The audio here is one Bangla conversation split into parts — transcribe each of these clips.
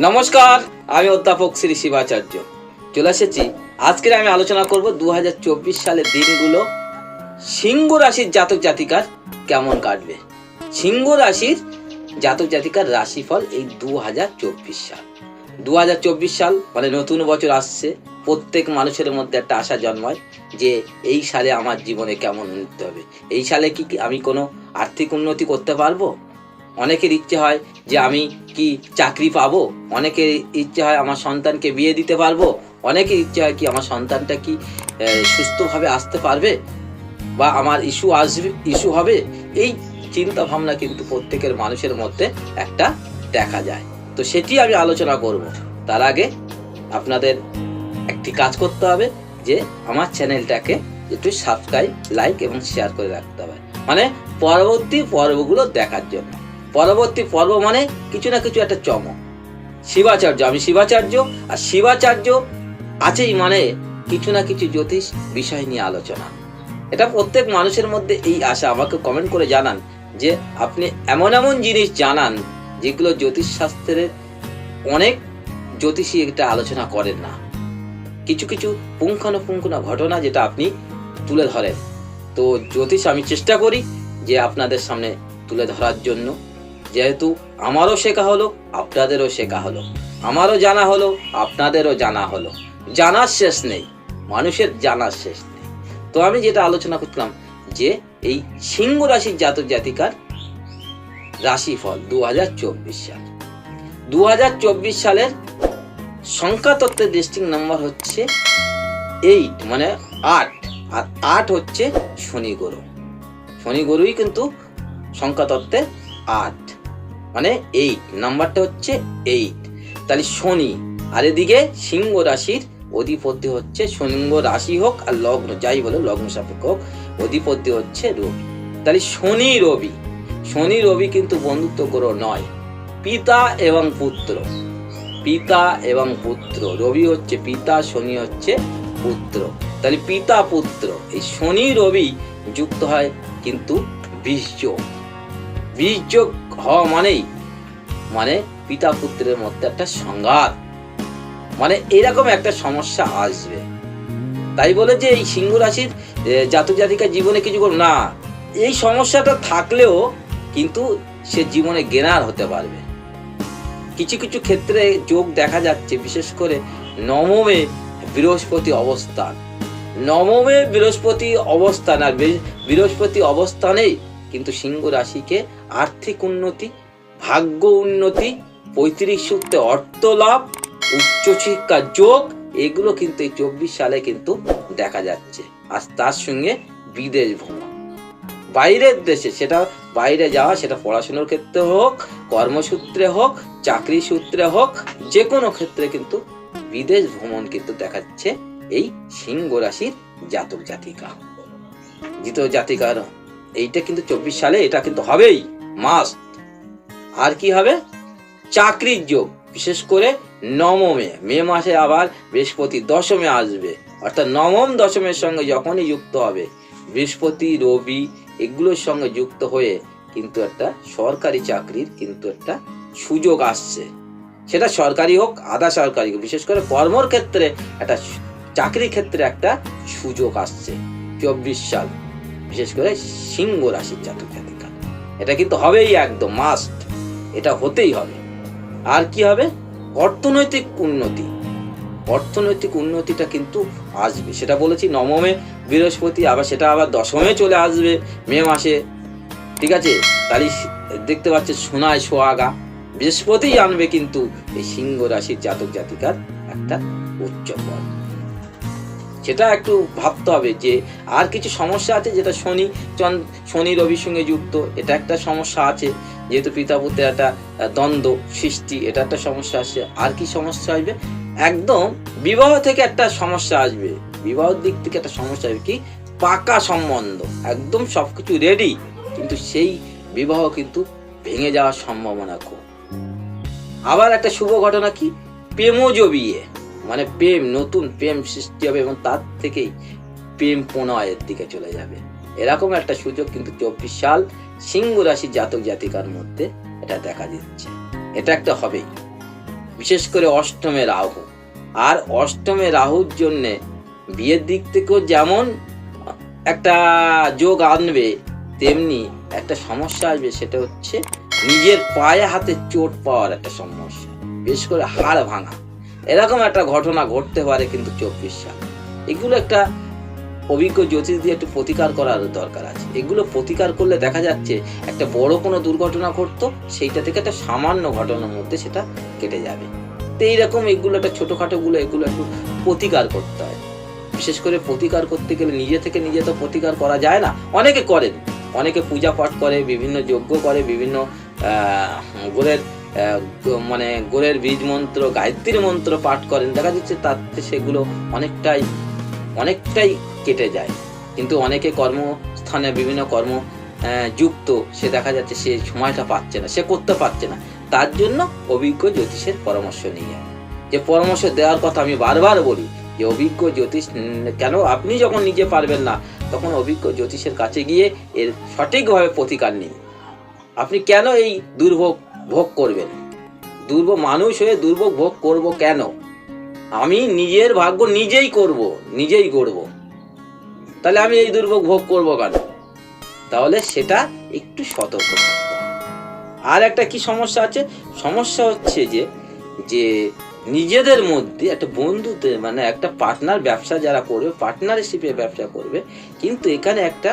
নমস্কার, আমি অধ্যাপক শ্রী শিবাচার্য চলে এসেছি। আজকের আমি আলোচনা করব 2024 সালের দিনগুলো সিংহ রাশির জাতক জাতিকার কেমন কাটবে। সিংহ রাশির জাতক জাতিকার রাশিফল এই 2024 সাল। 2024 সাল মানে নতুন বছর আসছে। প্রত্যেক মানুষের মধ্যে একটা আশা জন্মায় যে এই সালে আমার জীবনে কেমন উন্নতি হবে, এই সালে কি আমি কোনো আর্থিক উন্নতি করতে পারবো। অনেকের ইচ্ছে হয় যে আমি কি চাকরি পাবো, অনেকের ইচ্ছে হয় আমার সন্তানকে বিয়ে দিতে পারবো, অনেকের ইচ্ছে হয় কি আমার সন্তানটা কি সুস্থভাবে আসতে পারবে বা আমার ইস্যু হবে। এই চিন্তা ভাবনা কিন্তু প্রত্যেকের মানুষের মধ্যে একটা দেখা যায়। তো সেটি আমি আলোচনা করব। তার আগে আপনাদের একটি কাজ করতে হবে যে আমার চ্যানেলটাকে একটু সাবস্ক্রাইব, লাইক এবং শেয়ার করে রাখতে হবে, মানে পরবর্তী পর্বগুলো দেখার জন্য। পরবর্তী পর্ব মানে কিছু না কিছু একটা চমক। শিবাচার্য, আমি শিবাচার্য, আর শিবাচার্য আছেই মানে কিছু না কিছু জ্যোতিষ বিষয় নিয়ে আলোচনা। এটা প্রত্যেক মানুষের মধ্যে এই আশা। আমাকে কমেন্ট করে জানান যে আপনি এমন এমন জিনিস জানান যেগুলো জ্যোতিষ শাস্ত্রের অনেক জ্যোতিষী এটা আলোচনা করেন না। কিছু কিছু পুঙ্খানুপুঙ্খ ঘটনা যেটা আপনি তুলে ধরেন। তো জ্যোতিষ আমি চেষ্টা করি যে আপনাদের সামনে তুলে ধরার জন্য। যেহেতু আমারও শেখা হলো, আপনাদেরও শেখা হলো, আমারও জানা হলো, আপনাদেরও জানা হলো। জানার শেষ নেই, মানুষের জানার শেষ নেই। তো আমি যেটা আলোচনা করলাম যে এই সিংহ রাশির জাতক জাতিকার রাশিফল 2024 সাল। 2024 সালের সংখ্যা তত্ত্বের ডিস্ট্রিক্ট নাম্বার হচ্ছে 8, মানে 8, আর 8 হচ্ছে শনি গুরু। শনি গুরুই কিন্তু সংখ্যা তত্ত্বে 8, মানে 8 নাম্বারটা হচ্ছে 8। তাহলে শনি, আর এদিকে সিংহ রাশির অধিপতি হচ্ছে, সিংহ রাশি হোক আর লগ্ন যাই বলো, লগ্ন সাপেক্ষ হোক, অধিপতি হচ্ছে রবি। তাহলে শনি রবি কিন্তু বন্ধুত্ব গ্রহ নয়, পিতা এবং পুত্র। পিতা এবং পুত্র, রবি হচ্ছে পিতা, শনি হচ্ছে পুত্র। তাহলে পিতা পুত্র, এই শনি রবি যুক্ত হয় কিন্তু বীজযোগ হওয়া মানে পিতা পুত্রের মধ্যে একটা সংঘাত, মানে এরকম একটা সমস্যা আসবে। তাই বলে যে এই সিংহ রাশির জাতক জাতিকার জীবনে কিছু না, এই সমস্যাটা থাকলেও কিন্তু সে জীবনে গেনার হতে পারবে। কিছু কিছু ক্ষেত্রে যোগ দেখা যাচ্ছে, বিশেষ করে নবমে বৃহস্পতি অবস্থান, আর বৃহস্পতি অবস্থানেই কিন্তু সিংহ রাশিকে আর্থিক উন্নতি, ভাগ্য উন্নতি, পৈতৃক সূত্রে অর্থ লাভ, উচ্চশিক্ষার যোগ, এগুলো কিন্তু এই 24 সালে কিন্তু দেখা যাচ্ছে। আর তার সঙ্গে বিদেশ ভ্রমণ, বাইরের দেশে, সেটা বাইরে যাওয়া, সেটা পড়াশোনার ক্ষেত্রে হোক, কর্মসূত্রে হোক, চাকরি সূত্রে হোক, যে কোনো ক্ষেত্রে কিন্তু বিদেশ ভ্রমণ কিন্তু দেখাচ্ছে এই সিংহ রাশির জাতক জাতিকার। এইটা কিন্তু 24 সালে এটা কিন্তু হবেই, মাস্ট। আর কি হবে? চাকরির যোগ, বিশেষ করে নবমে, মে মাসে আবার বৃহস্পতি দশমে আসবে, অর্থাৎ নবম দশমের সঙ্গে যখনই যুক্ত হবে বৃহস্পতি রবি, এগুলোর সঙ্গে যুক্ত হয়ে কিন্তু একটা সরকারি চাকরির কিন্তু একটা সুযোগ আসছে। সেটা সরকারি হোক, আধা সরকারি হোক, বিশেষ করে কর্মর ক্ষেত্রে একটা চাকরির ক্ষেত্রে একটা সুযোগ আসছে 24 সাল, বিশেষ করে সিংহ রাশির জাতক জাতিকা। এটা কিন্তু হবেই, একদম মাস্ট, এটা হতেই হবে। আর কি হবে? অর্থনৈতিক উন্নতিটা কিন্তু আসবে। সেটা বলেছি, নবমে বৃহস্পতি, আবার সেটা আবার দশমে চলে আসবে মে মাসে, ঠিক আছে? তাহলে দেখতে পাচ্ছে সোনায় সোহাগা, বৃহস্পতি আনবে কিন্তু এই সিংহ রাশির জাতক জাতিকার একটা উচ্চ পদ। সেটা একটু ভাবতে হবে যে আর কিছু সমস্যা আছে, যেটা শনি রবির সঙ্গে যুক্ত, এটা একটা সমস্যা আছে। যেহেতু পিতা পুত্রের একটা দ্বন্দ্ব সৃষ্টি, এটা একটা সমস্যা আসছে। আর কি সমস্যা আসবে? একদম বিবাহ থেকে একটা সমস্যা আসবে, বিবাহের দিক থেকে একটা সমস্যা আসবে। কি? পাকা সম্বন্ধ, একদম সবকিছু রেডি, কিন্তু সেই বিবাহ কিন্তু ভেঙে যাওয়ার সম্ভাবনা খুব। আবার একটা শুভ ঘটনা কি? প্রেমজ বিয়ে, মানে নতুন প্রেম সৃষ্টি হবে এবং তার থেকেই প্রেম প্রণয়ের দিকে চলে যাবে। এরকম একটা সুযোগ কিন্তু 24 সাল সিংহ রাশির জাতক জাতিকার মধ্যে এটা দেখা দিচ্ছে। এটা একটা হবেই। বিশেষ করে অষ্টমে রাহু। আর অষ্টমে রাহুর জন্যে বিয়ের দিক থেকেও যেমন একটা যোগ আনবে, তেমনি একটা সমস্যা আসবে, সেটা হচ্ছে নিজের পায়ে হাতে চোট পাওয়ার একটা সমস্যা, বিশেষ করে হাড় ভাঙা। এরকম একটা ঘটনা ঘটতে পারে কিন্তু 24 সাল। এগুলো একটা অভিজ্ঞ জ্যোতিষ দিয়ে একটু প্রতিকার করার দরকার আছে। এগুলো প্রতিকার করলে দেখা যাচ্ছে একটা বড় কোনো দুর্ঘটনা ঘটতো, সেইটা থেকে একটা সামান্য ঘটনার মধ্যে সেটা কেটে যাবে। তো এইরকম এগুলো একটা ছোটোখাটোগুলো এগুলো একটু প্রতিকার করতে হয়। বিশেষ করে প্রতিকার করতে গেলে নিজে থেকে নিজে তো প্রতিকার করা যায় না। অনেকে করেন, অনেকে পূজা পাঠ করে, বিভিন্ন যজ্ঞ করে, বিভিন্ন গোরের মানে গোরের বীজ মন্ত্র, গায়ত্রীর মন্ত্র পাঠ করেন। দেখা যাচ্ছে তাতে সেগুলো অনেকটাই কেটে যায়। কিন্তু অনেকে কর্মস্থানে বিভিন্ন কর্ম যুক্ত, সে দেখা যাচ্ছে সে সময়টা পাচ্ছে না, সে করতে পারছে না। তার জন্য অভিজ্ঞ জ্যোতিষের পরামর্শ নিয়ে, যে পরামর্শ দেওয়ার কথা আমি বারবার বলি, যে অভিজ্ঞ জ্যোতিষ কেন, আপনি যখন নিজে পারবেন না তখন অভিজ্ঞ জ্যোতিষের কাছে গিয়ে এর সঠিকভাবে প্রতিকার নিন। আপনি কেন এই দুর্ভোগ ভোগ করবেন? দুর্ভোগ মানুষ হয়ে দুর্ভোগ ভোগ করব কেন? আমি নিজের ভাগ্য নিজেই গড়ব, তাহলে আমি এই দুর্ভোগ ভোগ করব কেন? তাহলে সেটা একটু সতর্ক থাকতে হবে। আর একটা কি সমস্যা আছে? সমস্যা হচ্ছে যে নিজেদের মধ্যে একটা বন্ধুত্বের মানে একটা পার্টনার ব্যবসা যারা করবে, পার্টনারশিপে ব্যবসা করবে, কিন্তু এখানে একটা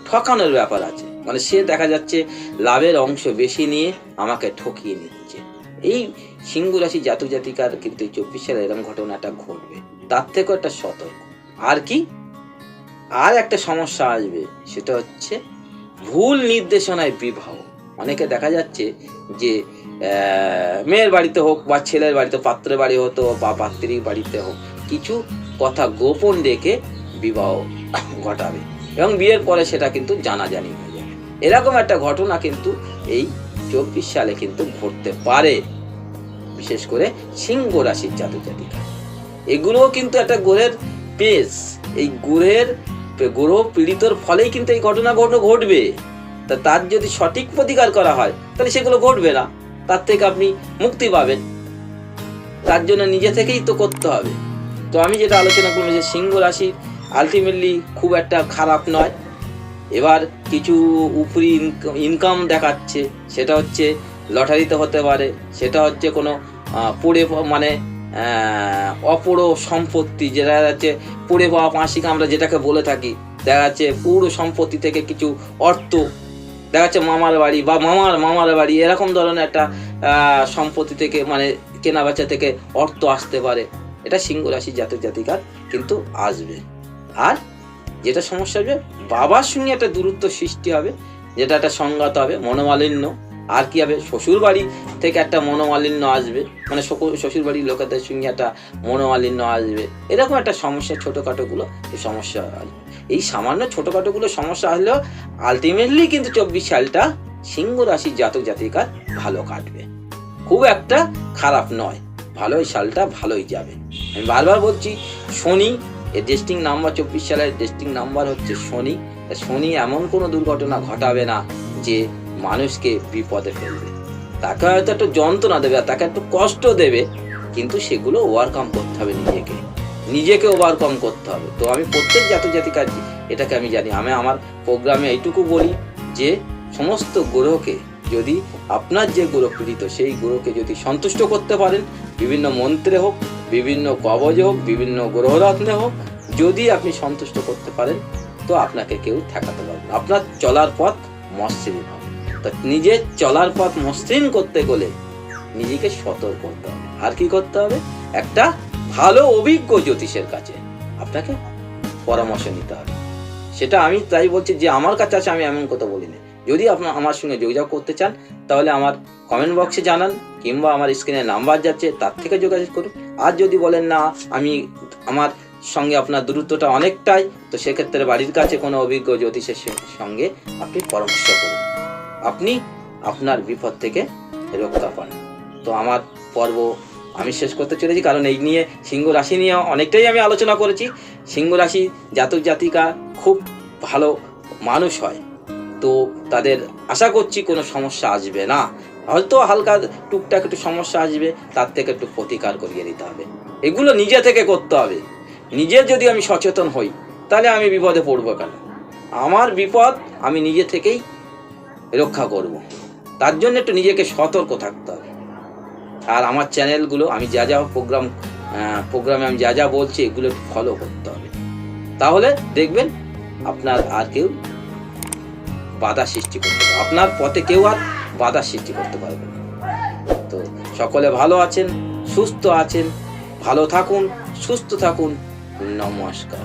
ঠকানোর ব্যাপার আছে। মানে সে দেখা যাচ্ছে লাভের অংশ বেশি নিয়ে আমাকে ঠকিয়ে নিচ্ছে। এই সিংহ রাশি জাতক জাতিকার কিন্তু 24 সালে এরকম ঘটনাটা ঘটবে, তার থেকেও একটা সতর্ক। আর কি, আর একটা সমস্যা আসবে, সেটা হচ্ছে ভুল নির্দেশনায় বিবাহ। অনেকে দেখা যাচ্ছে যে মেয়ের বাড়িতে হোক বা ছেলের বাড়িতে, পাত্রের বাড়ি হতো বা পাত্রীর বাড়িতে হোক, কিছু কথা গোপন রেখে বিবাহ ঘটাবে এবং বিয়ের পরে সেটা কিন্তু জানাজানি হয়ে যাবে। এরকম একটা ঘটনা কিন্তু এই 24 সালে কিন্তু ঘটতে পারে, বিশেষ করে সিংহ রাশির জাতক জাতিকা। এগুলোও কিন্তু একটা গ্রহের পেশ, এই গ্রহ পীড়িতর ফলেই কিন্তু এই ঘটনা ঘটবে। তা তার যদি সঠিক প্রতিকার করা হয় তাহলে সেগুলো ঘটবে না, তার থেকে আপনি মুক্তি পাবেন। তার জন্য নিজে থেকেই তো করতে হবে। তো আমি যেটা আলোচনা করবো যে সিংহ রাশি আলটিমেটলি খুব একটা খারাপ নয়। এবার কিছু উপরি ইনকাম দেখাচ্ছে, সেটা হচ্ছে লটারিতে হতে পারে, সেটা হচ্ছে কোনো মানে অপূর্ণ সম্পত্তি, যেটা যাচ্ছে পড়ে পাওয়া মাসিক আমরা যেটাকে বলে থাকি। দেখা যাচ্ছে পুরো সম্পত্তি থেকে কিছু অর্থ, দেখা যাচ্ছে মামার বাড়ি বা মামার বাড়ি, এরকম ধরনের একটা সম্পত্তি থেকে মানে কেনা বেচা থেকে অর্থ আসতে পারে। এটা সিংহ রাশি জাতক জাতিকার কিন্তু আসবে। আর যেটা সমস্যা হবে, বাবার সঙ্গে একটা দূরত্ব সৃষ্টি হবে, যেটা একটা সংঘাত হবে, মনোমালিন্য। আর কি হবে, শ্বশুর বাড়ি থেকে একটা মনোমালিন্য আসবে, মানে শ্বশুর বাড়ির লোকেদের সঙ্গে একটা মনোমালিন্য আসবে। এরকম একটা সমস্যা, ছোটোখাটোগুলো এই সমস্যা আসবে। এই সামান্য ছোটোখাটোগুলো সমস্যা আসলেও আলটিমেটলি কিন্তু 24 সালটা সিংহ রাশির জাতক জাতিকার ভালো কাটবে, খুব একটা খারাপ নয়, ভালোই সালটা ভালোই যাবে। আমি বারবার বলছি, শনি এর ডেস্টিং নাম্বার 24 সালের ডেস্টিং নাম্বার হচ্ছে শনি। শনি এমন কোনো দুর্ঘটনা ঘটাবে না যে মানুষকে বিপদে ফেলবে। তাকে হয়তো একটু যন্ত্রণা দেবে, তাকে একটু কষ্ট দেবে, কিন্তু সেগুলো ওভারকাম করতে হবে, নিজেকে ওভারকাম করতে হবে। তো আমি প্রত্যেক জাতক জাতিকার এটাকে আমি জানি। আমি আমার প্রোগ্রামে এইটুকু বলি যে সমস্ত গ্রহকে, যদি আপনার যে গ্রহ পীড়িত সেই গ্রহকে যদি সন্তুষ্ট করতে পারেন, বিভিন্ন মন্ত্রে হোক, বিভিন্ন কবজে হোক, বিভিন্ন গ্রহরত্নে হোক, যদি আপনি সন্তুষ্ট করতে পারেন, তো আপনাকে কেউ ঠেকাতে পারবে না। আপনার চলার পথ মসৃণ হবে। তা নিজের চলার পথ মসৃণ করতে গেলে নিজেকে সতর্ক করতে হবে। আর কি করতে হবে, একটা ভালো অভিজ্ঞ জ্যোতিষের কাছে আপনাকে পরামর্শ নিতে হবে। সেটা আমি তাই বলছি যে আমার কাছে আছে, আমি এমন কথা বলি না। যদি আপনার আমার সঙ্গে যোগাযোগ করতে চান তাহলে আমার কমেন্ট বক্সে জানান, কিংবা আমার স্ক্রিনে নাম্বার যাচ্ছে তার থেকে যোগাযোগ করুন। আর যদি বলেন না আমার সঙ্গে আপনার দূরত্বটা অনেকটাই, তো সেক্ষেত্রে বাড়ির কাছে কোনো অভিজ্ঞ জ্যোতিষের সঙ্গে আপনি পরামর্শ করুন, আপনি আপনার বিপদ থেকে রক্ষা পান। তো আমার পর্ব আমি শেষ করতে চলেছি, কারণ এই নিয়ে সিংহ রাশি নিয়ে অনেকটাই আমি আলোচনা করেছি। সিংহ রাশি জাতক জাতিকা খুব ভালো মানুষ হয়, তো তাদের আশা করছি কোনো সমস্যা আসবে না। হয়তো হালকা টুকটাক একটু সমস্যা আসবে, তার থেকে একটু প্রতিকার করিয়ে নিতে হবে। এগুলো নিজে থেকে করতে হবে। নিজে যদি আমি সচেতন হই তাহলে আমি বিপদে পড়বো কেন? আমার বিপদ আমি নিজে থেকেই রক্ষা করব। তার জন্য একটু নিজেকে সতর্ক থাকতে হবে। আর আমার চ্যানেলগুলো আমি যা যা প্রোগ্রামে আমি যা যা বলছি এগুলো একটু ফলো করতে হবে। তাহলে দেখবেন আপনার আর কেউ বাধা সৃষ্টি করতে পারবে, আপনার পথে কেউ আর বাধা সৃষ্টি করতে পারবে না। তো সকলে ভালো আছেন, সুস্থ আছেন, ভালো থাকুন, সুস্থ থাকুন। নমস্কার।